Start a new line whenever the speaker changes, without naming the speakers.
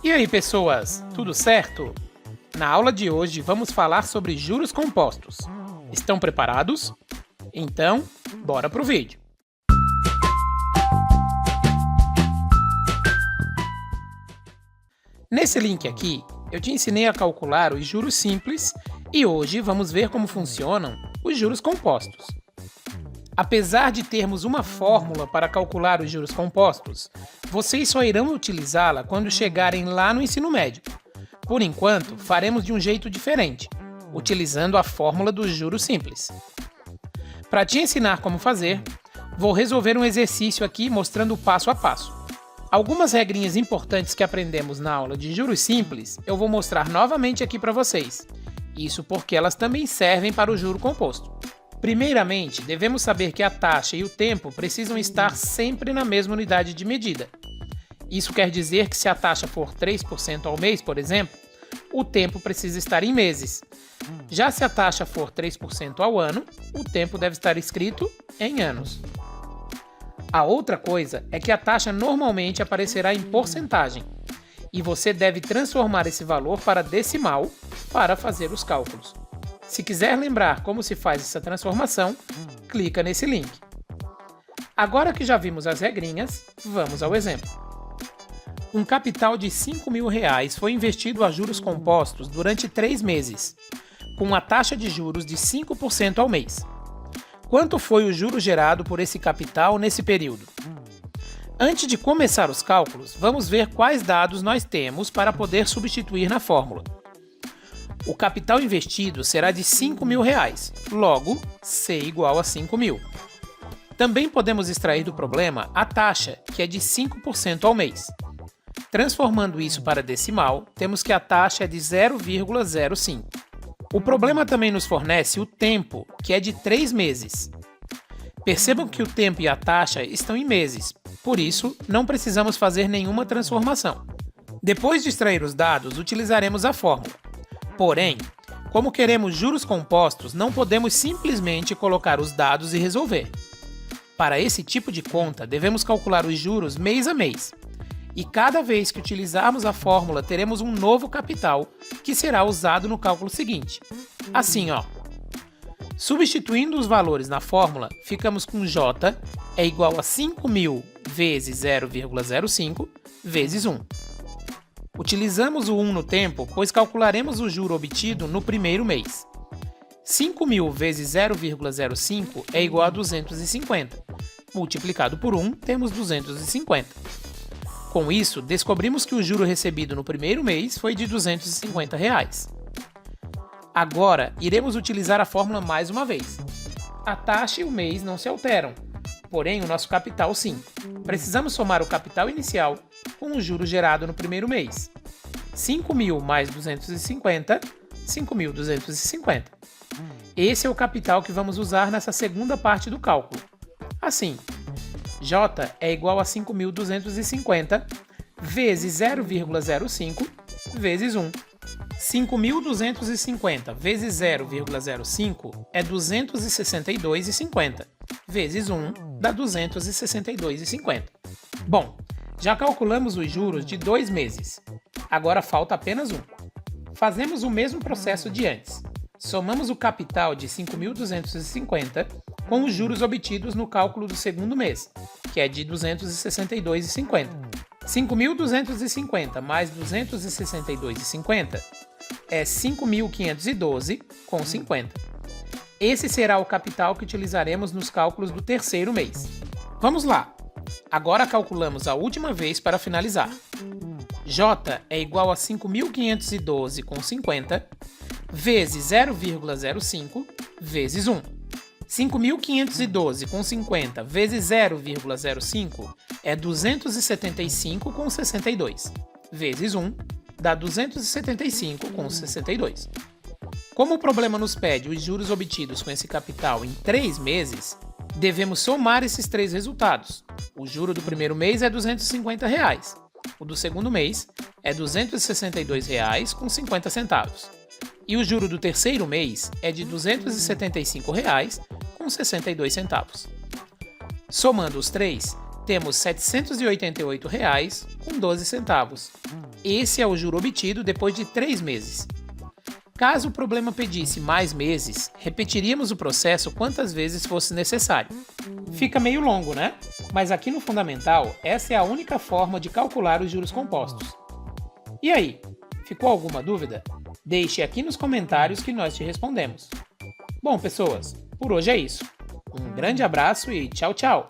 E aí, pessoas, tudo certo? Na aula de hoje vamos falar sobre juros compostos. Estão preparados? Então, bora pro vídeo. Nesse link aqui, eu te ensinei a calcular os juros simples e hoje vamos ver como funcionam os juros compostos. Apesar de termos uma fórmula para calcular os juros compostos, vocês só irão utilizá-la quando chegarem lá no ensino médio. Por enquanto, faremos de um jeito diferente, utilizando a fórmula dos juros simples. Para te ensinar como fazer, vou resolver um exercício aqui mostrando o passo a passo. Algumas regrinhas importantes que aprendemos na aula de juros simples eu vou mostrar novamente aqui para vocês. Isso porque elas também servem para o juro composto. Primeiramente, devemos saber que a taxa e o tempo precisam estar sempre na mesma unidade de medida. Isso quer dizer que se a taxa for 3% ao mês, por exemplo, o tempo precisa estar em meses. Já se a taxa for 3% ao ano, o tempo deve estar escrito em anos. A outra coisa é que a taxa normalmente aparecerá em porcentagem, e você deve transformar esse valor para decimal para fazer os cálculos. Se quiser lembrar como se faz essa transformação, clica nesse link. Agora que já vimos as regrinhas, vamos ao exemplo. Um capital de R$5.000 foi investido a juros compostos durante 3 meses, com uma taxa de juros de 5% ao mês. Quanto foi o juro gerado por esse capital nesse período? Antes de começar os cálculos, vamos ver quais dados nós temos para poder substituir na fórmula. O capital investido será de R$5.000, logo, C igual a 5.000. Também podemos extrair do problema a taxa, que é de 5% ao mês. Transformando isso para decimal, temos que a taxa é de 0,05. O problema também nos fornece o tempo, que é de 3 meses. Percebam que o tempo e a taxa estão em meses, por isso não precisamos fazer nenhuma transformação. Depois de extrair os dados, utilizaremos a fórmula. Porém, como queremos juros compostos, não podemos simplesmente colocar os dados e resolver. Para esse tipo de conta, devemos calcular os juros mês a mês. E cada vez que utilizarmos a fórmula, teremos um novo capital, que será usado no cálculo seguinte. Assim, ó. Substituindo os valores na fórmula, ficamos com J é igual a 5.000 vezes 0,05 vezes 1. Utilizamos o 1 no tempo, pois calcularemos o juro obtido no primeiro mês. 5.000 vezes 0,05 é igual a 250. Multiplicado por 1, temos 250. Com isso, descobrimos que o juro recebido no primeiro mês foi de R$250. Agora, iremos utilizar a fórmula mais uma vez. A taxa e o mês não se alteram, porém o nosso capital sim. Precisamos somar o capital inicial com o juro gerado no primeiro mês. 5.000 mais 250, 5.250. Esse é o capital que vamos usar nessa segunda parte do cálculo. Assim, J é igual a 5.250 vezes 0,05 vezes 1. 5.250 vezes 0,05 é 262,50, vezes 1 dá 262,50. Bom, já calculamos os juros de 2 meses. Agora falta apenas um. Fazemos o mesmo processo de antes. Somamos o capital de 5.250 com os juros obtidos no cálculo do segundo mês, que é de 262,50. 5.250 mais 262,50 é 5.512,50. Esse será o capital que utilizaremos nos cálculos do terceiro mês. Vamos lá! Agora calculamos a última vez para finalizar. J é igual a 5.512,50 vezes 0,05 vezes 1. 5.512,50 vezes 0,05 é 275,62, vezes 1 dá 275,62. Como o problema nos pede os juros obtidos com esse capital em 3 meses, devemos somar esses 3 resultados. O juro do primeiro mês é R$250, o do segundo mês é R$262,50 e o juro do terceiro mês é de R$275,62. Somando os três, temos R$788,12. esse é o juro obtido depois de 3 meses. Caso o problema pedisse mais meses, repetiríamos o processo quantas vezes fosse necessário. Fica meio longo, né? Mas aqui no Fundamental, essa é a única forma de calcular os juros compostos. E aí, ficou alguma dúvida? Deixe aqui nos comentários que nós te respondemos. Bom, pessoas, por hoje é isso. Um grande abraço e tchau, tchau!